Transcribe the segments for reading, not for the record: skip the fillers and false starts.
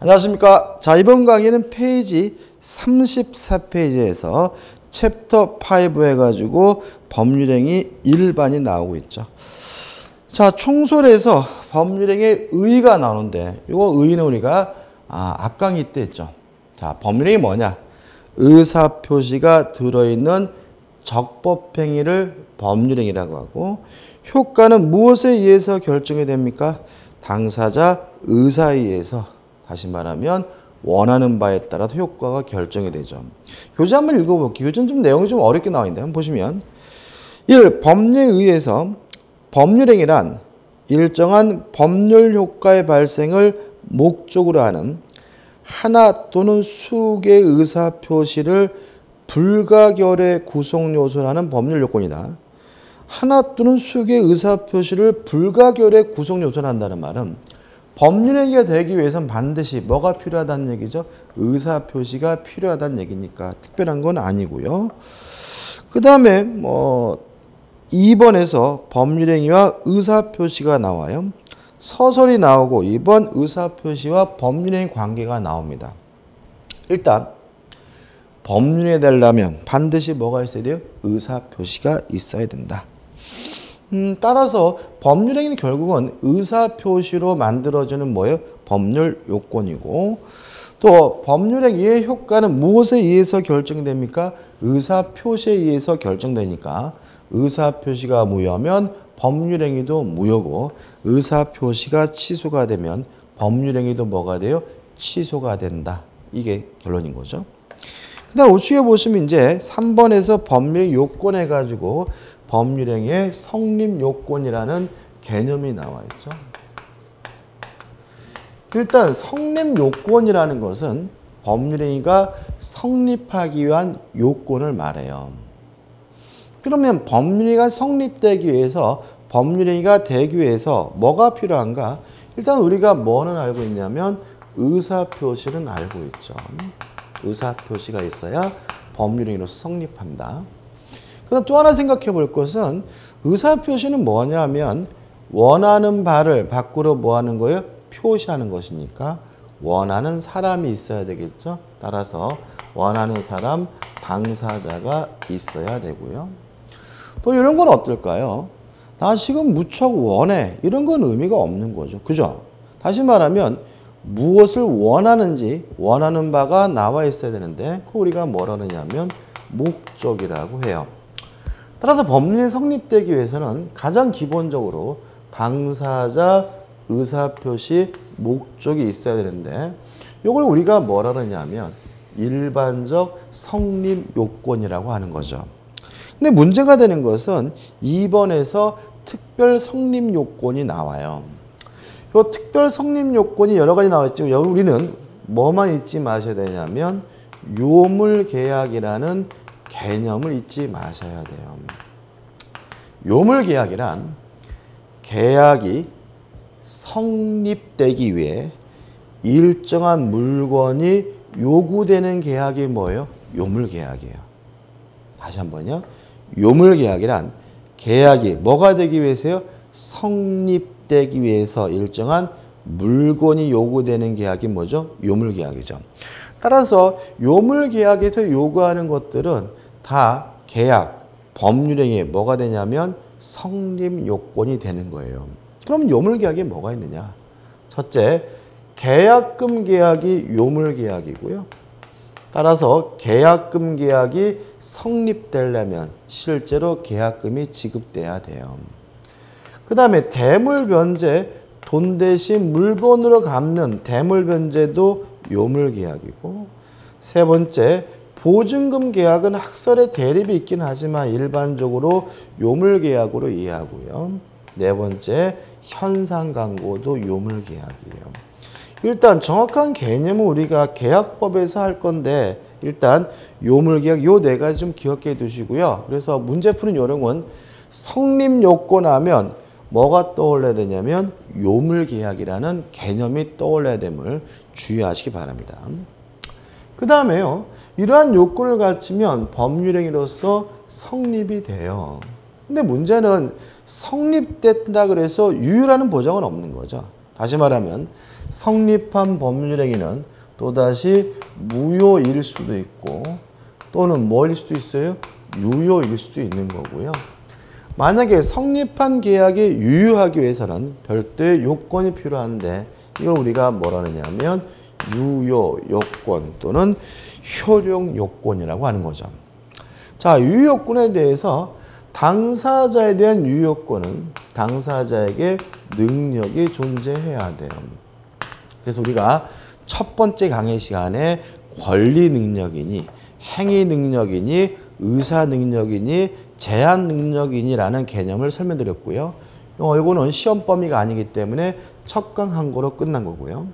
안녕하십니까. 자, 이번 강의는 페이지 34페이지에서 챕터 5 해가지고 법률행위 일반이 나오고 있죠. 자, 총설에서 법률행위 의의가 나오는데, 이거 의의는 우리가 앞 강의 때 했죠. 자, 법률행위 뭐냐? 의사표시가 들어있는 적법행위를 법률행위라고 하고, 효과는 무엇에 의해서 결정이 됩니까? 당사자 의사에 의해서, 다시 말하면 원하는 바에 따라서 효과가 결정이 되죠. 교재 한번 읽어볼게요. 교재는 좀 내용이 좀 어렵게 나와 있는데 한번 보시면 1. 법률에 의해서 법률행위란 일정한 법률 효과의 발생을 목적으로 하는 하나 또는 수개의 의사표시를 불가결의 구성요소라는 법률 요건이다. 하나 또는 수개의 의사표시를 불가결의 구성요소로 한다는 말은 법률행위가 되기 위해서는 반드시 뭐가 필요하다는 얘기죠? 의사표시가 필요하다는 얘기니까 특별한 건 아니고요. 그 다음에 2번에서 법률행위와 의사표시가 나와요. 서설이 나오고 2번 의사표시와 법률행위 관계가 나옵니다. 일단 법률에 되려면 반드시 뭐가 있어야 돼요? 의사표시가 있어야 된다. 따라서 법률행위는 결국은 의사표시로 만들어지는 뭐예요? 법률 요건이고, 또 법률행위의 효과는 무엇에 의해서 결정됩니까? 의사표시에 의해서 결정되니까 의사표시가 무효하면 법률행위도 무효고, 의사표시가 취소가 되면 법률행위도 뭐가 돼요? 취소가 된다. 이게 결론인 거죠. 그 다음 우측에 보시면 이제 3번에서 법률 요건 해가지고 법률행위의 성립 요건이라는 개념이 나와 있죠. 일단 성립 요건이라는 것은 법률행위가 성립하기 위한 요건을 말해요. 그러면 법률행위가 성립되기 위해서, 법률행위가 되기 위해서 뭐가 필요한가? 일단 우리가 뭐는 알고 있냐면 의사표시는 알고 있죠. 의사표시가 있어야 법률행위로서 성립한다. 그다음 또 하나 생각해 볼 것은 의사표시는 뭐냐면 원하는 바를 밖으로 뭐 하는 거예요? 표시하는 것이니까 원하는 사람이 있어야 되겠죠. 따라서 원하는 사람, 당사자가 있어야 되고요. 또 이런 건 어떨까요? 나 지금 무척 원해. 이런 건 의미가 없는 거죠. 그죠? 다시 말하면 무엇을 원하는지 원하는 바가 나와 있어야 되는데 그 우리가 뭐라 그러냐면 목적이라고 해요. 따라서 법률이 성립되기 위해서는 가장 기본적으로 당사자 의사표시 목적이 있어야 되는데 이걸 우리가 뭐라 그러냐면 일반적 성립 요건이라고 하는 거죠. 근데 문제가 되는 것은 2번에서 특별 성립 요건이 나와요. 이 특별 성립 요건이 여러 가지 나와 있지만 우리는 뭐만 잊지 마셔야 되냐면 요물계약이라는 개념을 잊지 마셔야 돼요. 요물계약이란 계약이 성립되기 위해 일정한 물건이 요구되는 계약이 뭐예요? 요물계약이에요. 다시 한번요. 요물계약이란 계약이 뭐가 되기 위해서요? 성립되기 위해서 일정한 물건이 요구되는 계약이 뭐죠? 요물계약이죠. 따라서 요물계약에서 요구하는 것들은 다 계약, 법률행위에 뭐가 되냐면 성립 요건이 되는 거예요. 그럼 요물계약에 뭐가 있느냐? 첫째, 계약금 계약이 요물계약이고요. 따라서 계약금 계약이 성립되려면 실제로 계약금이 지급돼야 돼요. 그 다음에 대물변제, 돈 대신 물건으로 갚는 대물변제도 요물계약이고, 세 번째, 보증금 계약은 학설의 대립이 있긴 하지만 일반적으로 요물계약으로 이해하고요. 네 번째, 현상광고도 요물계약이에요. 일단 정확한 개념은 우리가 계약법에서 할 건데 일단 요물계약 요 네 가지 좀 기억해 두시고요. 그래서 문제 푸는 요령은 성립요건 하면 뭐가 떠올라야 되냐면 요물계약이라는 개념이 떠올라야 됨을 주의하시기 바랍니다. 그 다음에요. 이러한 요건을 갖추면 법률행위로서 성립이 돼요. 근데 문제는 성립됐다 그래서 유효라는 보장은 없는 거죠. 다시 말하면 성립한 법률행위는 또다시 무효일 수도 있고 또는 뭐일 수도 있어요? 유효일 수도 있는 거고요. 만약에 성립한 계약이 유효하기 위해서는 별도의 요건이 필요한데 이걸 우리가 뭐라 하느냐면 유효 요건 또는 효력 요건이라고 하는 거죠. 자, 유효 요건에 대해서 당사자에 대한 유효 요건은 당사자에게 능력이 존재해야 돼요. 그래서 우리가 첫 번째 강의 시간에 권리 능력이니 행위 능력이니 의사 능력이니 제한 능력이니라는 개념을 설명드렸고요. 이거는 시험 범위가 아니기 때문에 첫 강 한 거로 끝난 거고요.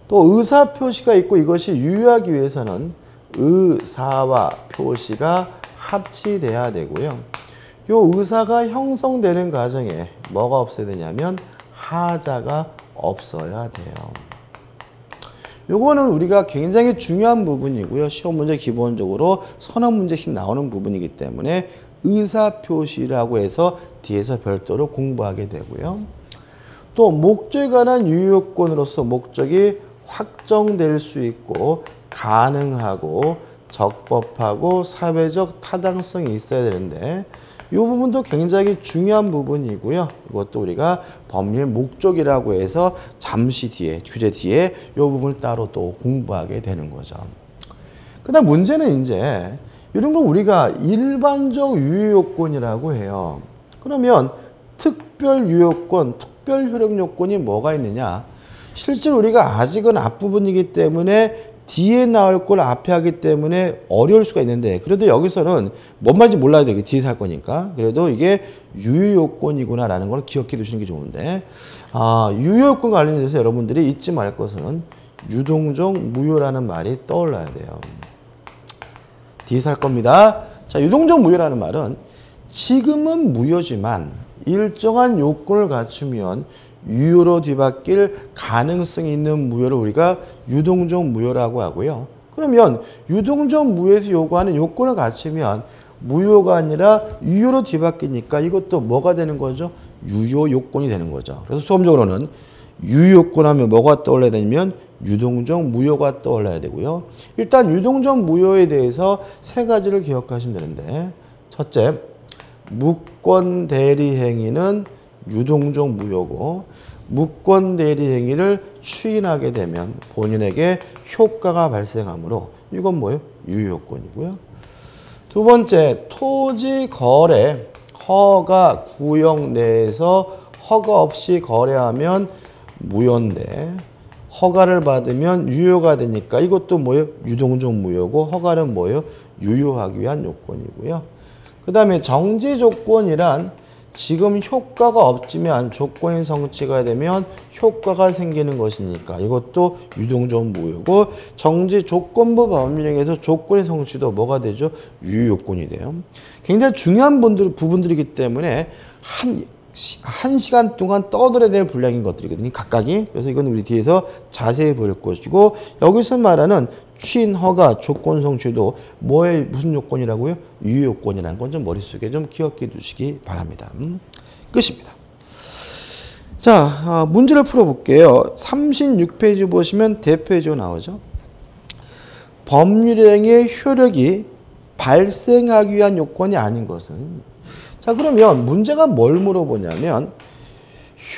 또 의사 표시가 있고 이것이 유효하기 위해서는 의사와 표시가 합치돼야 되고요. 이 의사가 형성되는 과정에 뭐가 없어야 되냐면 하자가 없어야 돼요. 요거는 우리가 굉장히 중요한 부분이고요. 시험 문제 기본적으로 서너 문제씩 나오는 부분이기 때문에 의사표시라고 해서 뒤에서 별도로 공부하게 되고요. 또 목적에 관한 유효요건으로서 목적이 확정될 수 있고 가능하고 적법하고 사회적 타당성이 있어야 되는데 이 부분도 굉장히 중요한 부분이고요. 이것도 우리가 법률 목적이라고 해서 잠시 뒤에, 교재 뒤에 이 부분을 따로 또 공부하게 되는 거죠. 그 다음 문제는 이제 이런 거 우리가 일반적 유효요건이라고 해요. 그러면 특별 유효요건, 특별 효력 요건이 뭐가 있느냐? 실제로 우리가 아직은 앞부분이기 때문에 뒤에 나올 걸 앞에 하기 때문에 어려울 수가 있는데 그래도 여기서는 뭔 말인지 몰라야 돼. 뒤에서 할 거니까. 그래도 이게 유효요건이구나라는 걸 기억해 두시는 게 좋은데 유효요건 관련해서 여러분들이 잊지 말 것은 유동적 무효라는 말이 떠올라야 돼요. 뒤에서 할 겁니다. 자, 유동적 무효라는 말은 지금은 무효지만 일정한 요건을 갖추면 유효로 뒤바뀔 가능성이 있는 무효를 우리가 유동적 무효라고 하고요. 그러면 유동적 무효에서 요구하는 요건을 갖추면 무효가 아니라 유효로 뒤바뀌니까 이것도 뭐가 되는 거죠? 유효 요건이 되는 거죠. 그래서 수험적으로는 유효요건 하면 뭐가 떠올라야 되냐면 유동적 무효가 떠올라야 되고요. 일단 유동적 무효에 대해서 세 가지를 기억하시면 되는데 첫째, 무권 대리 행위는 유동적 무효고 무권 대리 행위를 추인하게 되면 본인에게 효과가 발생하므로 이건 뭐예요? 유효요건이고요. 두 번째, 토지 거래 허가 구역 내에서 허가 없이 거래하면 무효인데 허가를 받으면 유효가 되니까 이것도 뭐예요? 유동적 무효고 허가는 뭐예요? 유효하기 위한 요건이고요. 그 다음에 정지 조건이란 지금 효과가 없지만 조건이 성취가 되면 효과가 생기는 것이니까 이것도 유동적 무효고 정지 조건부 법률행위에서 조건의 성취도 뭐가 되죠? 유효요건이 돼요. 굉장히 중요한 부분들이기 때문에 한 시간 동안 떠들어야 될 분량인 것들이거든요. 각각이. 그래서 이건 우리 뒤에서 자세히 볼 것이고 여기서 말하는 추인, 허가, 조건 성취도 뭐의 무슨 요건이라고요? 유효요건이라는 건 좀 머릿속에 좀 기억해 두시기 바랍니다. 끝입니다. 자, 문제를 풀어볼게요. 36페이지 보시면 대표예제가 나오죠. 법률행위의 효력이 발생하기 위한 요건이 아닌 것은 자, 그러면 문제가 뭘 물어보냐면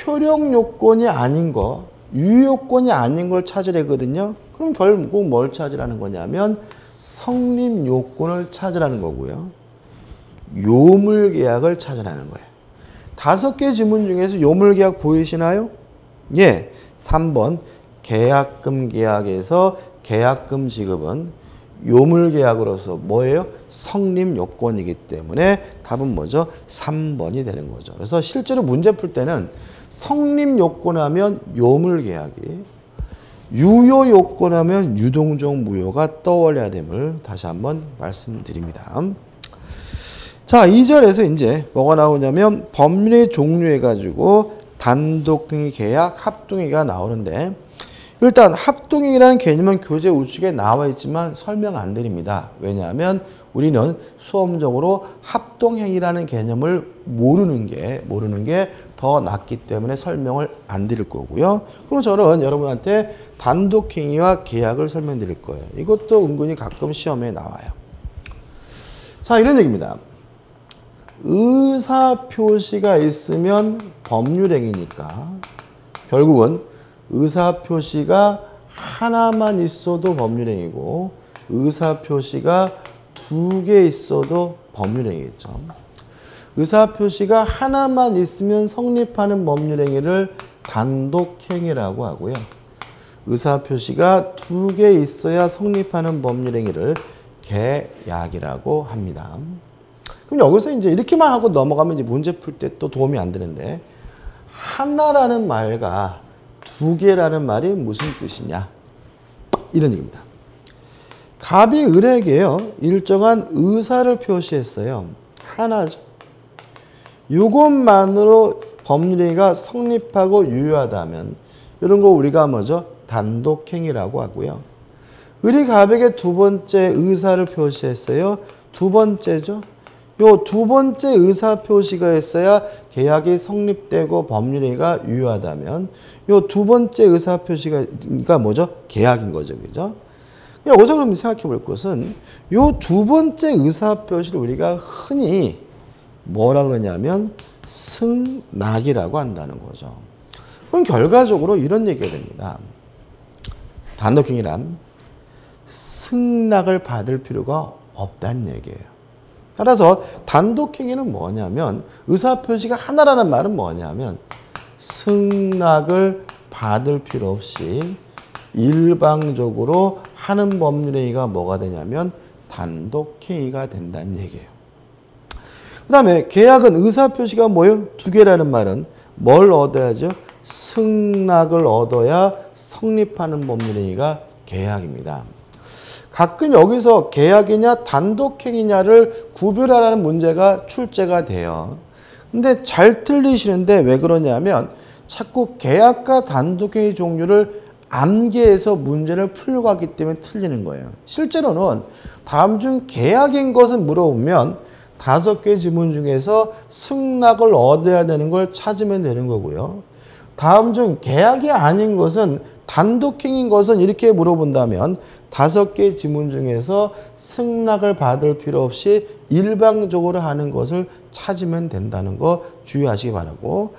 효력 요건이 아닌 거, 유효요건이 아닌 걸 찾으려거든요. 그럼 결국 뭘 찾으라는 거냐면 성립 요건을 찾으라는 거고요. 요물계약을 찾으라는 거예요. 5개 지문 중에서 요물계약 보이시나요? 예, 3번 계약금 계약에서 계약금 지급은 요물계약으로서 뭐예요? 성립 요건이기 때문에 답은 뭐죠? 3번이 되는 거죠. 그래서 실제로 문제 풀 때는 성립 요건하면 요물계약이 유효 요건하면 유동적 무효가 떠올려야 됨을 다시 한번 말씀드립니다. 자, 2절에서 이제 뭐가 나오냐면 법률의 종류해가지고 단독행위 계약, 합동행위가 나오는데 일단 합동행위라는 개념은 교재 우측에 나와 있지만 설명 안 드립니다. 왜냐하면 우리는 수험적으로 합동행위라는 개념을 모르는 게 더 낫기 때문에 설명을 안 드릴 거고요. 그럼 저는 여러분한테 단독행위와 계약을 설명드릴 거예요. 이것도 은근히 가끔 시험에 나와요. 자, 이런 얘기입니다. 의사표시가 있으면 법률행위니까 결국은 의사표시가 하나만 있어도 법률행위고 의사표시가 2개 있어도 법률행위겠죠. 의사표시가 하나만 있으면 성립하는 법률행위를 단독행위라고 하고요. 의사표시가 2개 있어야 성립하는 법률행위를 계약이라고 합니다. 그럼 여기서 이제 이렇게만 하고 넘어가면 이제 문제 풀 때 또 도움이 안 되는데 하나라는 말과 2개라는 말이 무슨 뜻이냐 이런 얘기입니다. 갑이 을에게요 일정한 의사를 표시했어요. 하나죠. 이것만으로 법률행위가 성립하고 유효하다면 이런 거 우리가 뭐죠? 단독행위라고 하고요. 을이 갑에게 2번째 의사를 표시했어요. 2번째죠. 요 2번째 의사 표시가 있어야 계약이 성립되고 법률행위가 유효하다면 요 2번째 의사 표시가 뭐죠? 계약인 거죠. 그죠? 여기서 그럼 생각해 볼 것은 요 2번째 의사 표시를 우리가 흔히 뭐라 그러냐면 승낙이라고 한다는 거죠. 그럼 결과적으로 이런 얘기가 됩니다. 단독행위란 승낙을 받을 필요가 없다는 얘기예요. 따라서 단독행위는 뭐냐면 의사표시가 하나라는 말은 뭐냐면 승낙을 받을 필요 없이 일방적으로 하는 법률행위가 뭐가 되냐면 단독행위가 된다는 얘기예요. 그 다음에 계약은 의사표시가 뭐예요? 2개라는 말은 뭘 얻어야죠? 승낙을 얻어야 성립하는 법률행위가 계약입니다. 가끔 여기서 계약이냐 단독행위냐를 구별하라는 문제가 출제가 돼요. 근데 잘 틀리시는데 왜 그러냐면 자꾸 계약과 단독행위 종류를 암기해서 문제를 풀려고 하기 때문에 틀리는 거예요. 실제로는 다음 중 계약인 것을 물어보면 5개 지문 중에서 승낙을 얻어야 되는 걸 찾으면 되는 거고요. 다음 중 계약이 아닌 것은 단독행위인 것은 이렇게 물어본다면 5개 지문 중에서 승낙을 받을 필요 없이 일방적으로 하는 것을 찾으면 된다는 거 주의하시기 바라고.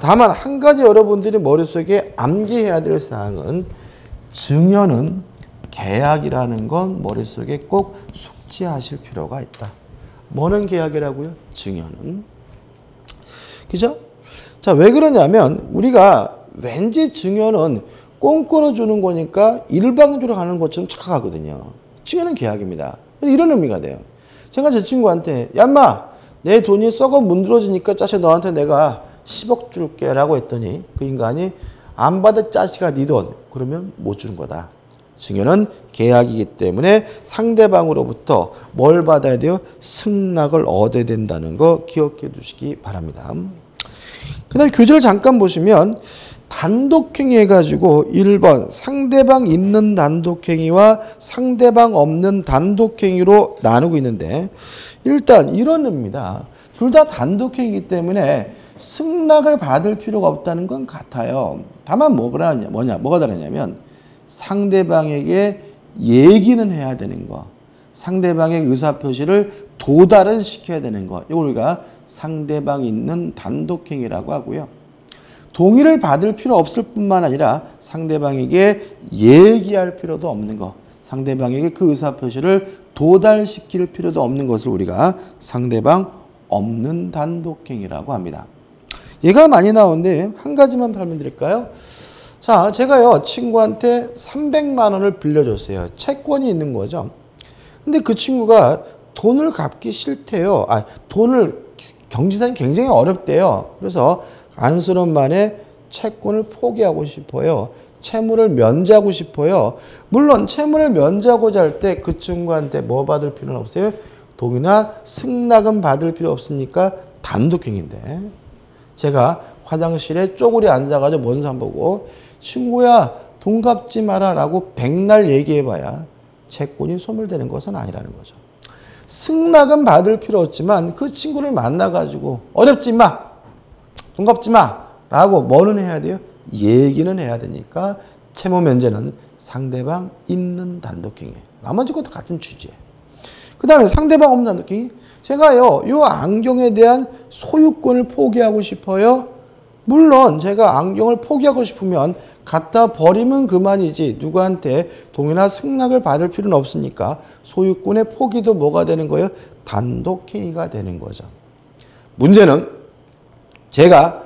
다만 한 가지 여러분들이 머릿속에 암기해야 될 사항은 증여는 계약이라는 건 머릿속에 꼭 숙지하실 필요가 있다. 뭐는 계약이라고요? 증여는. 그죠? 자, 왜 그러냐면 우리가 왠지 증여는 꽁꼬로 주는 거니까 일방적으로 가는 것처럼 착각하거든요. 증여는 계약입니다. 그래서 이런 의미가 돼요. 제가 제 친구한테 야 인마 내 돈이 썩어 문드러지니까 짜식 너한테 내가 10억 줄게 라고 했더니 그 인간이 안 받을 짜식아 네 돈 그러면 못 주는 거다. 증여는 계약이기 때문에 상대방으로부터 뭘 받아야 돼요? 승낙을 얻어야 된다는 거 기억해 두시기 바랍니다. 그 다음에 교재를 잠깐 보시면 단독행위 해가지고 1번 상대방 있는 단독행위와 상대방 없는 단독행위로 나누고 있는데 일단 이런 의미입니다. 둘 다 단독행위이기 때문에 승낙을 받을 필요가 없다는 건 같아요. 다만 뭐가 다르냐면 상대방에게 얘기는 해야 되는 거, 상대방의 의사표시를 도달은 시켜야 되는 거, 이걸 우리가 상대방 있는 단독행위라고 하고요. 동의를 받을 필요 없을 뿐만 아니라 상대방에게 얘기할 필요도 없는 것, 상대방에게 그 의사표시를 도달시킬 필요도 없는 것을 우리가 상대방 없는 단독행위라고 합니다. 얘가 많이 나오는데 한 가지만 설명드릴까요? 자, 제가요 친구한테 300만 원을 빌려줬어요. 채권이 있는 거죠. 근데 그 친구가 돈을 갚기 싫대요. 돈을 경제상이 굉장히 어렵대요. 그래서 안쓰러운 만에 채권을 포기하고 싶어요. 채무를 면제하고 싶어요. 물론 채무를 면제하고자 할 때 그 친구한테 뭐 받을 필요는 없어요. 동의나 승낙은 받을 필요 없으니까 단독행위인데 제가 화장실에 쪼그려 앉아가지고 먼 산 보고 친구야 돈 갚지 마라 라고 백날 얘기해봐야 채권이 소멸되는 것은 아니라는 거죠. 승낙은 받을 필요 없지만 그 친구를 만나가지고 어렵지 마. 돈 갚지 마! 라고 뭐는 해야 돼요? 얘기는 해야 되니까 채무 면제는 상대방 있는 단독행위. 나머지 것도 같은 취지예요. 그 다음에 상대방 없는 단독행위. 제가요, 이 안경에 대한 소유권을 포기하고 싶어요. 물론 제가 안경을 포기하고 싶으면 갖다 버리면 그만이지 누구한테 동의나 승낙을 받을 필요는 없으니까 소유권의 포기도 뭐가 되는 거예요? 단독행위가 되는 거죠. 문제는 제가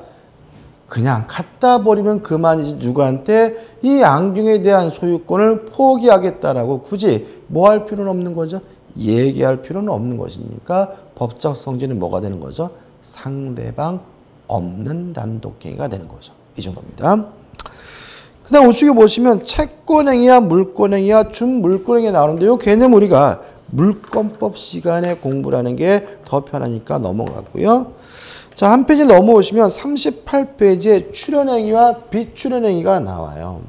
그냥 갖다 버리면 그만이지 누구한테 이 안경에 대한 소유권을 포기하겠다라고 굳이 뭐 할 필요는 없는 거죠? 얘기할 필요는 없는 것이니까 법적 성질은 뭐가 되는 거죠? 상대방 없는 단독행위가 되는 거죠. 이 정도입니다. 그 다음 우측에 보시면 채권행위와 물권행위와 준물권행위 나오는데 이 개념 우리가 물권법 시간에 공부라는 게 더 편하니까 넘어가고요. 자, 한 페이지 넘어오시면 38페이지에 출연행위와 비출연행위가 나와요.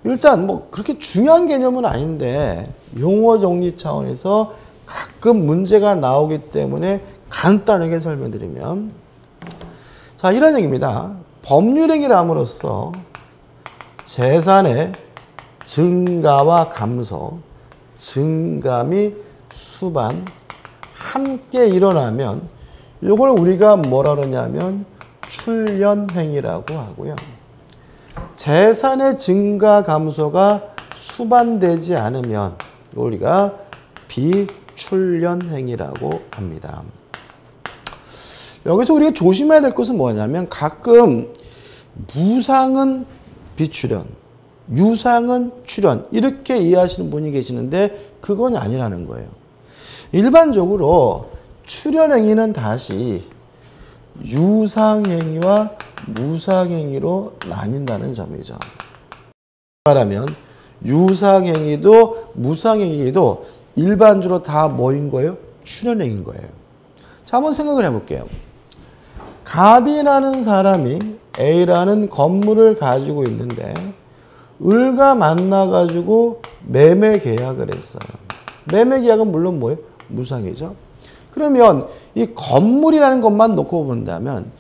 일단 뭐 그렇게 중요한 개념은 아닌데 용어 정리 차원에서 가끔 문제가 나오기 때문에 간단하게 설명드리면 자, 이런 얘기입니다. 법률행위를 함으로써 재산의 증가와 감소, 증가 및 수반 함께 일어나면 이걸 우리가 뭐라 그러냐면 출연행위라고 하고요. 재산의 증가 감소가 수반되지 않으면 우리가 비출연행위라고 합니다. 여기서 우리가 조심해야 될 것은 뭐냐면 가끔 무상은 비출연, 유상은 출연 이렇게 이해하시는 분이 계시는데 그건 아니라는 거예요. 일반적으로 출연행위는 다시 유상행위와 무상행위로 나뉜다는 점이죠. 말하면 유상행위도 무상행위도 일반적으로 다 뭐인 거예요? 출연행위인 거예요. 자, 한번 생각을 해볼게요. 갑이라는 사람이 A라는 건물을 가지고 있는데 을과 만나가지고 매매 계약을 했어요. 매매 계약은 물론 뭐예요? 무상이죠. 그러면 이 건물이라는 것만 놓고 본다면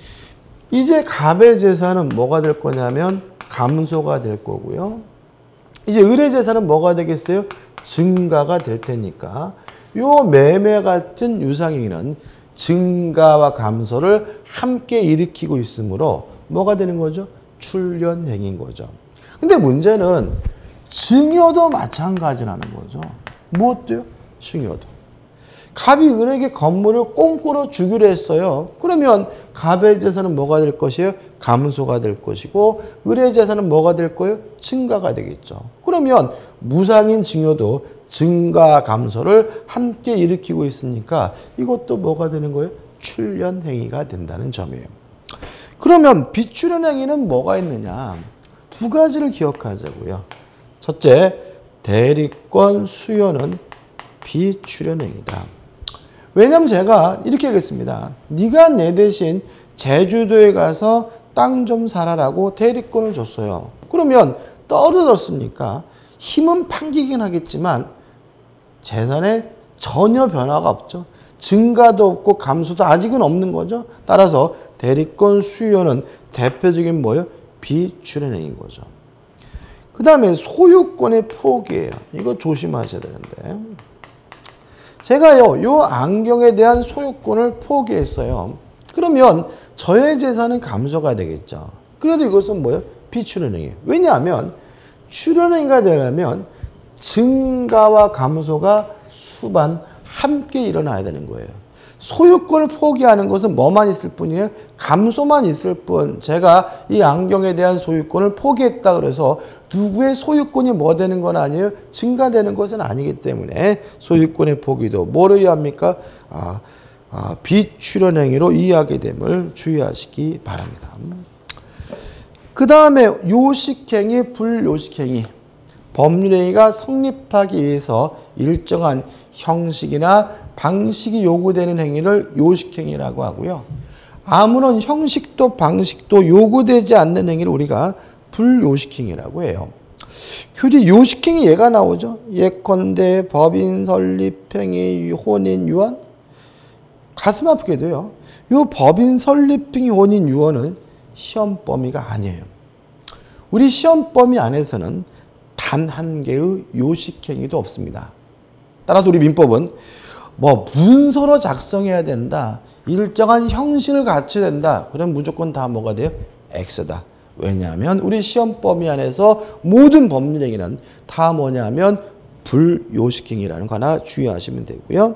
이제 갑의 재산은 뭐가 될 거냐면 감소가 될 거고요. 이제 을의 재산은 뭐가 되겠어요? 증가가 될 테니까 요 매매 같은 유상행위는 증가와 감소를 함께 일으키고 있으므로 뭐가 되는 거죠? 출연행위인 거죠. 근데 문제는 증여도 마찬가지라는 거죠. 무엇도요? 증여도. 갑이 을에게 건물을 꽁꾸러 주기로 했어요. 그러면 갑의 재산은 뭐가 될 것이에요? 감소가 될 것이고 을의 재산은 뭐가 될 거예요? 증가가 되겠죠. 그러면 무상인 증여도 증가 감소를 함께 일으키고 있으니까 이것도 뭐가 되는 거예요? 출연행위가 된다는 점이에요. 그러면 비출연행위는 뭐가 있느냐? 두 가지를 기억하자고요. 첫째, 대리권 수요는 비출연행위다. 왜냐면 제가 이렇게 하겠습니다. 네가 내 대신 제주도에 가서 땅 좀 사라라고 대리권을 줬어요. 그러면 떨어졌으니까 힘은 판기긴 하겠지만 재산에 전혀 변화가 없죠. 증가도 없고 감소도 아직은 없는 거죠. 따라서 대리권 수요는 대표적인 뭐예요? 비출연행인 거죠. 그 다음에 소유권의 포기예요. 이거 조심하셔야 되는데 제가요, 요 안경에 대한 소유권을 포기했어요. 그러면 저의 재산은 감소가 되겠죠. 그래도 이것은 뭐예요? 비출연행이에요. 왜냐하면 출연행위가 되려면 증가와 감소가 수반 함께 일어나야 되는 거예요. 소유권을 포기하는 것은 뭐만 있을 뿐이에요? 감소만 있을 뿐. 제가 이 안경에 대한 소유권을 포기했다 그래서 누구의 소유권이 뭐 되는 건 아니에요? 증가되는 것은 아니기 때문에 소유권의 포기도 뭐로 이해합니까? 비출연행위로 이해하게 됨을 주의하시기 바랍니다. 그 다음에 요식행위, 불요식행위. 법률행위가 성립하기 위해서 일정한 형식이나 방식이 요구되는 행위를 요식행위라고 하고요. 아무런 형식도 방식도 요구되지 않는 행위를 우리가 불요식행위라고 해요. 교재 요식행위 예가 나오죠. 예컨대 법인 설립행위, 혼인, 유언. 가슴 아프게도요. 이 법인 설립행위 혼인 유언은 시험 범위가 아니에요. 우리 시험 범위 안에서는 단 한 개의 요식행위도 없습니다. 따라서 우리 민법은 뭐 문서로 작성해야 된다, 일정한 형식을 갖춰야 된다, 그럼 무조건 다 뭐가 돼요? X다. 왜냐하면 우리 시험 범위 안에서 모든 법률행위는 다 뭐냐면 불요식행위라는 거 하나 주의하시면 되고요.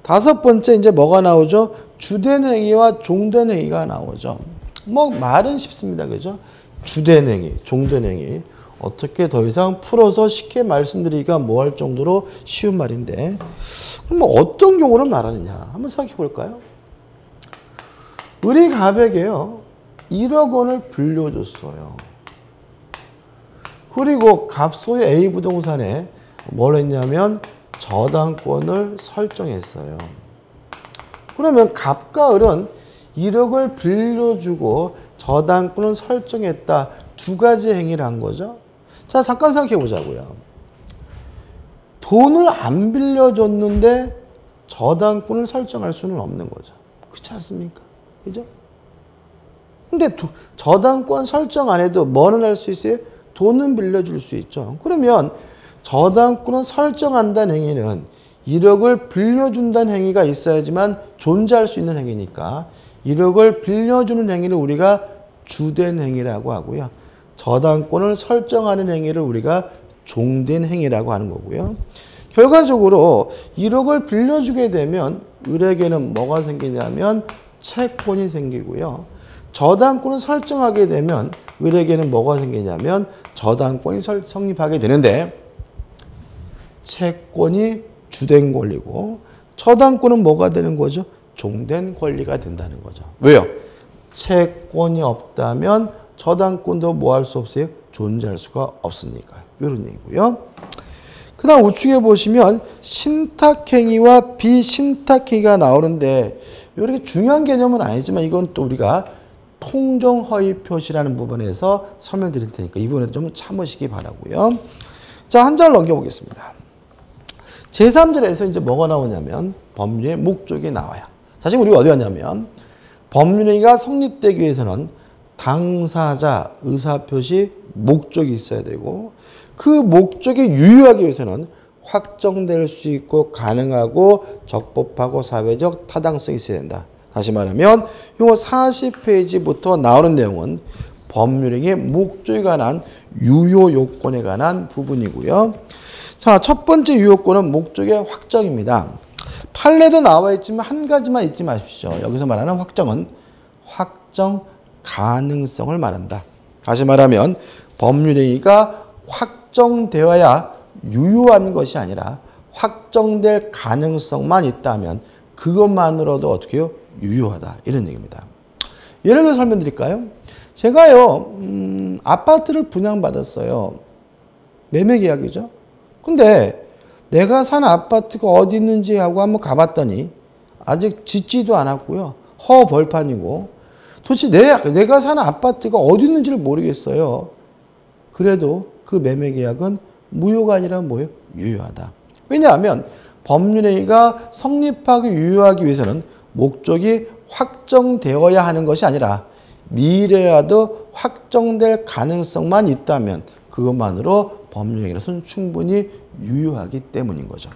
다섯 번째 이제 뭐가 나오죠? 주된 행위와 종된 행위가 나오죠. 뭐 말은 쉽습니다. 그죠? 주된 행위, 종된 행위. 어떻게 더 이상 풀어서 쉽게 말씀드리기가 뭐할 정도로 쉬운 말인데, 그럼 뭐 어떤 경우를 말하느냐 한번 생각해 볼까요? 우리 갑에게요 1억 원을 빌려줬어요. 그리고 갑 소유 A 부동산에 뭘 했냐면 저당권을 설정했어요. 그러면 갑과 을은 1억을 빌려주고 저당권을 설정했다. 두 가지 행위를 한 거죠. 자, 잠깐 생각해 보자고요. 돈을 안 빌려줬는데 저당권을 설정할 수는 없는 거죠. 그렇지 않습니까? 그죠? 근데 저당권 설정 안 해도 뭐는 할 수 있어요? 돈은 빌려줄 수 있죠. 그러면 저당권을 설정한다는 행위는 1억을 빌려준다는 행위가 있어야지만 존재할 수 있는 행위니까 1억을 빌려주는 행위를 우리가 주된 행위라고 하고요. 저당권을 설정하는 행위를 우리가 종된 행위라고 하는 거고요. 결과적으로 1억을 빌려주게 되면 을에게는 뭐가 생기냐면 채권이 생기고요. 저당권을 설정하게 되면 을에게는 뭐가 생기냐면 저당권이 성립하게 되는데, 채권이 주된 권리고 저당권은 뭐가 되는 거죠? 종된 권리가 된다는 거죠. 왜요? 채권이 없다면 저당권도 뭐 할 수 없어요? 존재할 수가 없으니까. 이런 얘기고요. 그 다음 우측에 보시면 신탁행위와 비신탁행위가 나오는데, 이렇게 중요한 개념은 아니지만 이건 또 우리가 통정허위 표시라는 부분에서 설명드릴 테니까 이 부분에 좀 참으시기 바라고요. 자, 한 절 넘겨보겠습니다. 제3절에서 이제 뭐가 나오냐면 법률의 목적이 나와요. 사실 우리가 어디 왔냐면 법률행위가 성립되기 위해서는 당사자 의사표시 목적이 있어야 되고, 그 목적이 유효하기 위해서는 확정될 수 있고 가능하고 적법하고 사회적 타당성이 있어야 된다. 다시 말하면 요 40페이지부터 나오는 내용은 법률행위의 목적에 관한 유효 요건에 관한 부분이고요. 자, 첫 번째 유효권은 목적의 확정입니다. 판례도 나와 있지만 한 가지만 잊지 마십시오. 여기서 말하는 확정은 확정 가능성을 말한다. 다시 말하면 법률행위가 확정되어야 유효한 것이 아니라 확정될 가능성만 있다면 그것만으로도 어떻게 해요? 유효하다. 이런 얘기입니다. 예를 들어 설명드릴까요? 제가요 아파트를 분양받았어요. 매매 계약이죠. 근데 내가 산 아파트가 어디 있는지 하고 한번 가봤더니 아직 짓지도 않았고요. 허벌판이고 도대체 내가 사는 아파트가 어디 있는지를 모르겠어요. 그래도 그 매매 계약은 무효가 아니라 뭐예요? 유효하다. 왜냐하면 법률행위가 성립하기 유효하기 위해서는 목적이 확정되어야 하는 것이 아니라 미래라도 확정될 가능성만 있다면 그것만으로 법률행위로서는 충분히 유효하기 때문인 거죠.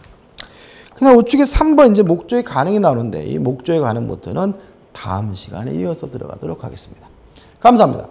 그다음 우측에 3번 이제 목적의 가능이 나오는데 이 목적에 관한 부터는 다음 시간에 이어서 들어가도록 하겠습니다. 감사합니다.